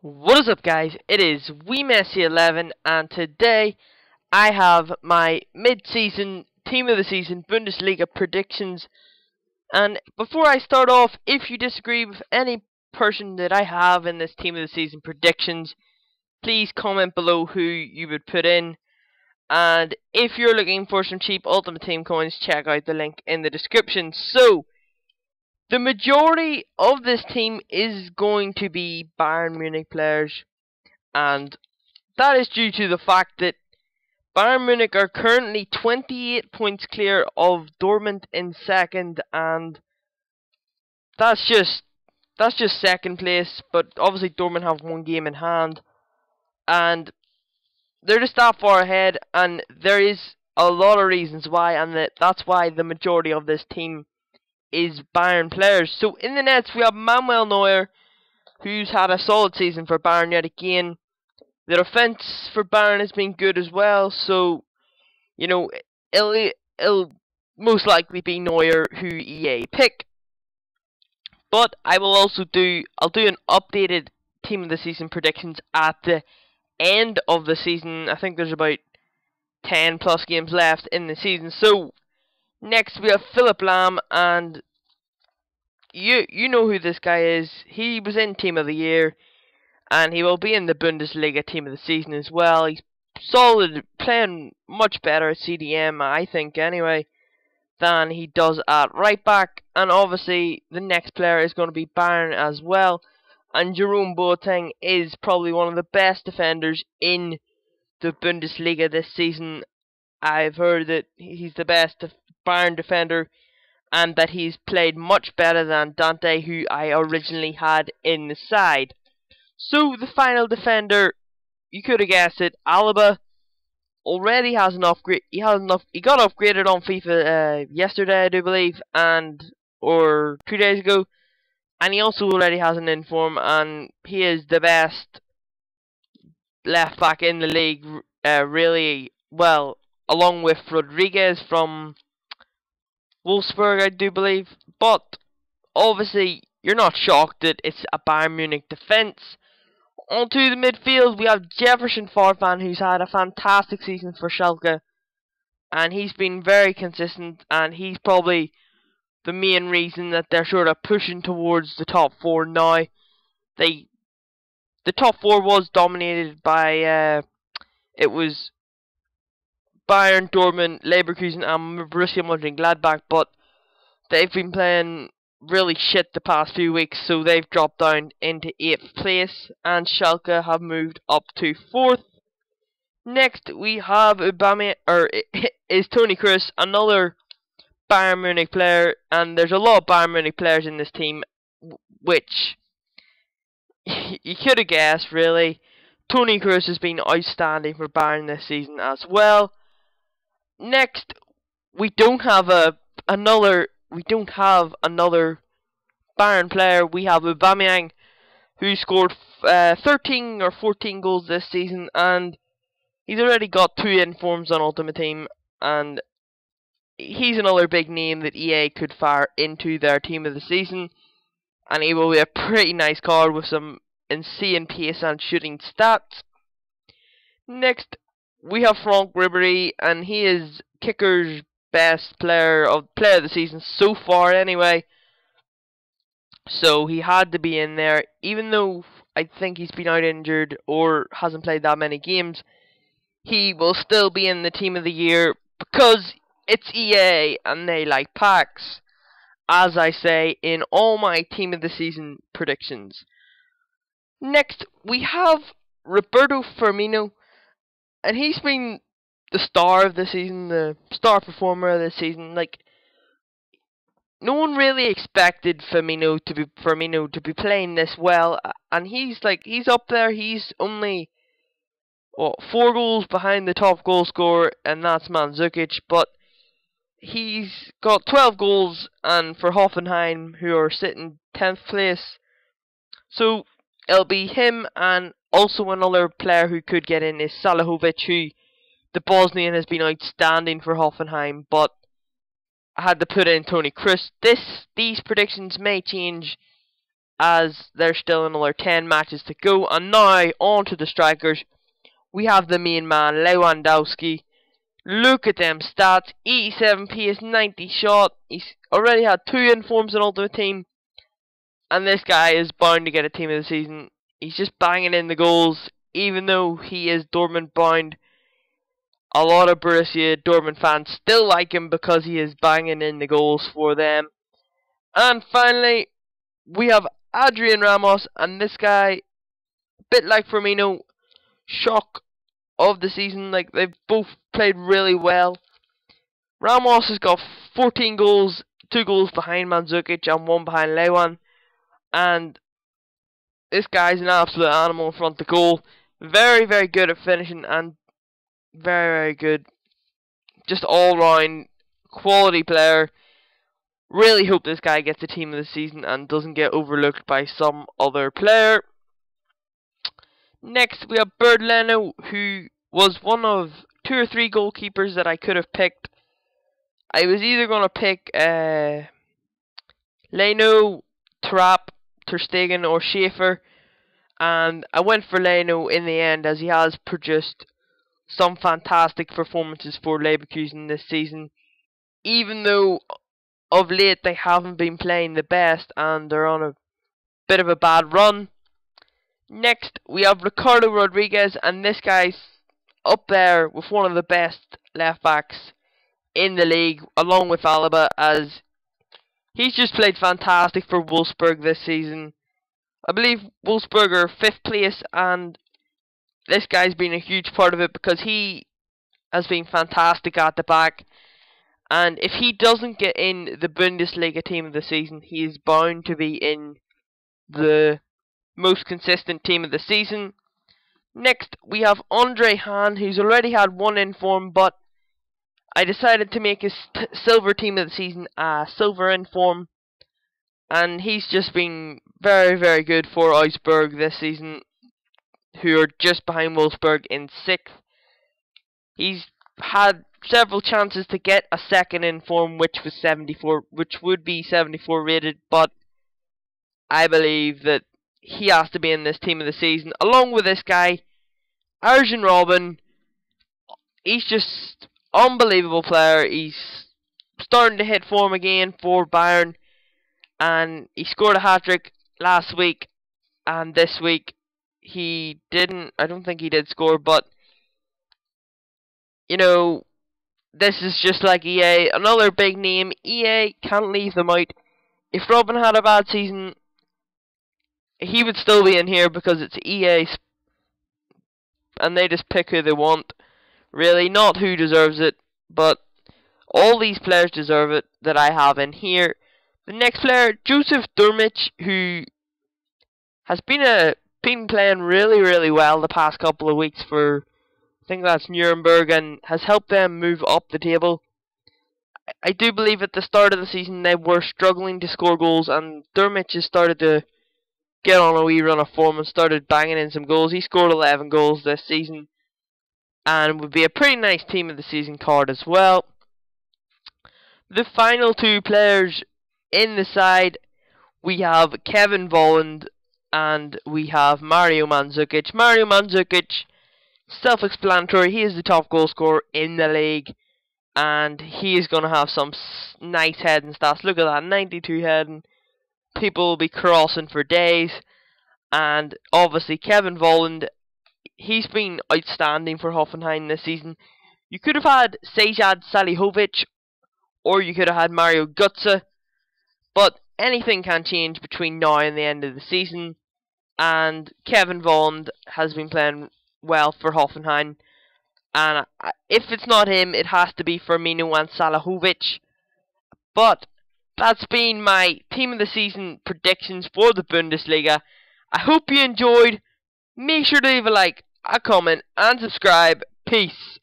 What is up, guys? It is WeMessi11, and today I have my mid-season Team of the Season Bundesliga predictions. And before I start off, if you disagree with any person that I have in this Team of the Season predictions, please comment below who you would put in. And if you're looking for some cheap Ultimate Team coins, check out the link in the description. So, the majority of this team is going to be Bayern Munich players, and that is due to the fact that Bayern Munich are currently 28 points clear of Dortmund in second, and that's just second place. But obviously Dortmund have one game in hand, and they're just that far ahead, and there is a lot of reasons why, and that's why the majority of this team is Bayern players. So in the nets we have Manuel Neuer, who's had a solid season for Bayern yet again. The defense for Bayern has been good as well, so you know it'll most likely be Neuer who EA pick. But I'll do an updated Team of the Season predictions at the end of the season. I think there's about 10 plus games left in the season. So next we have Philipp Lahm, and you know who this guy is. He was in Team of the Year, and he will be in the Bundesliga Team of the Season as well. He's solid, playing much better at CDM, I think anyway, than he does at right back. And obviously the next player is going to be Bayern as well, and Jerome Boateng is probably one of the best defenders in the Bundesliga this season. I've heard that he's the best Bayern defender, and that he's played much better than Dante, who I originally had in the side. So the final defender, you could have guessed it, Alaba already has an upgrade. He got upgraded on FIFA yesterday, I do believe, or 2 days ago, and he also already has an inform, and he is the best left back in the league, really well, along with Rodriguez from Wolfsburg, I do believe. But obviously you're not shocked that it's a Bayern Munich defense. Onto the midfield, we have Jefferson Farfan, who's had a fantastic season for Schalke, and he's been very consistent, and he's probably the main reason that they're sort of pushing towards the top four now. The top four was dominated by it was Bayern, Dortmund, Leverkusen, and Borussia Mönchengladbach, but they've been playing really shit the past few weeks, so they've dropped down into 8th place, and Schalke have moved up to 4th. Next we have is Toni Kroos, another Bayern Munich player, and there's a lot of Bayern Munich players in this team, which you could have guessed really. Toni Kroos has been outstanding for Bayern this season as well. Next, we don't have another Bayern player. We have Aubameyang, who scored 13 or 14 goals this season, and he's already got 2 informs on Ultimate Team, and he's another big name that EA could fire into their Team of the Season, and he will be a pretty nice card with some insane pace and shooting stats. Next, we have Franck Ribéry, and he is Kicker's best player of the season so far anyway. So he had to be in there, even though I think he's been out injured or hasn't played that many games. He will still be in the Team of the Year because it's EA and they like packs, as I say in all my Team of the Season predictions. Next, we have Roberto Firmino, and he's been the star of the season, the star performer of the season. Like, no one really expected Firmino to be playing this well, and he's up there. He's only 4 goals behind the top goal scorer, and that's Mandzukic, but he's got 12 goals, and for Hoffenheim, who are sitting 10th place. So it'll be him, and also another player who could get in is Salahovic, who the Bosnian has been outstanding for Hoffenheim, but I had to put in Toni Kroos. These predictions may change as there's still another 10 matches to go. And now on to the strikers. We have the main man, Lewandowski. Look at them stats: 87 pace, 90 shot. He's already had 2 informs in Ultimate Team, and this guy is bound to get a team of the season. He's just banging in the goals, even though he is Dortmund bound. A lot of Borussia Dortmund fans still like him because he is banging in the goals for them. And finally, we have Adrian Ramos, and this guy, a bit like Firmino, shock of the season. Like, they've both played really well. Ramos has got 14 goals, 2 goals behind Mandzukic and 1 behind Lewan. And this guy's an absolute animal in front of goal. Very, very good at finishing, and very, very good. Just all round quality player. Really hope this guy gets a team of the season and doesn't get overlooked by some other player. Next, we have Bernd Leno, who was one of 2 or 3 goalkeepers that I could have picked. I was either going to pick Leno, Trapp, Ter Stegen, or Schaefer, and I went for Leno in the end, as he has produced some fantastic performances for Leverkusen this season, even though of late they haven't been playing the best and they're on a bit of a bad run. Next, we have Ricardo Rodriguez, and this guy's up there with one of the best left backs in the league, along with Alaba, as he's just played fantastic for Wolfsburg this season. I believe Wolfsburg are 5th place, and this guy's been a huge part of it because he has been fantastic at the back. And if he doesn't get in the Bundesliga team of the season, he is bound to be in the most consistent team of the season. Next, we have Andre Hahn, who's already had 1 inform, but I decided to make his silver team of the season a silver inform. And he's just been very, very good for Augsburg this season, who are just behind Wolfsburg in 6th. He's had several chances to get a second inform, which was 74, which would be 74 rated, but I believe that he has to be in this team of the season, along with this guy, Arjen Robben. He's just unbelievable player. He's starting to hit form again for Bayern, and he scored a hat-trick last week, and this week he didn't. I don't think he did score, but you know, this is just like EA, another big name. EA can't leave them out. If Robben had a bad season, he would still be in here because it's EA, and they just pick who they want. Really, not who deserves it, but all these players deserve it that I have in here. The next player, Joseph Durmich, who has been playing really, really well the past couple of weeks for, I think that's Nuremberg, and has helped them move up the table. I do believe at the start of the season they were struggling to score goals, and Durmich has started to get on a wee run of form and started banging in some goals. He scored 11 goals this season, and would be a pretty nice team of the season card as well. The final 2 players in the side, we have Kevin Volland and we have Mario Mandzukic. Mario Mandzukic, self-explanatory, he is the top goal scorer in the league, and he is going to have some nice heading stats. Look at that, 92 heading. People will be crossing for days. And obviously Kevin Volland, he's been outstanding for Hoffenheim this season. You could have had Sejad Salihovic, or you could have had Mario Götze, but anything can change between now and the end of the season, and Kevin Volland has been playing well for Hoffenheim, and if it's not him, it has to be Firmino and Salahovic. But that's been my team of the season predictions for the Bundesliga. I hope you enjoyed. Make sure to leave a like, a comment, and subscribe. Peace.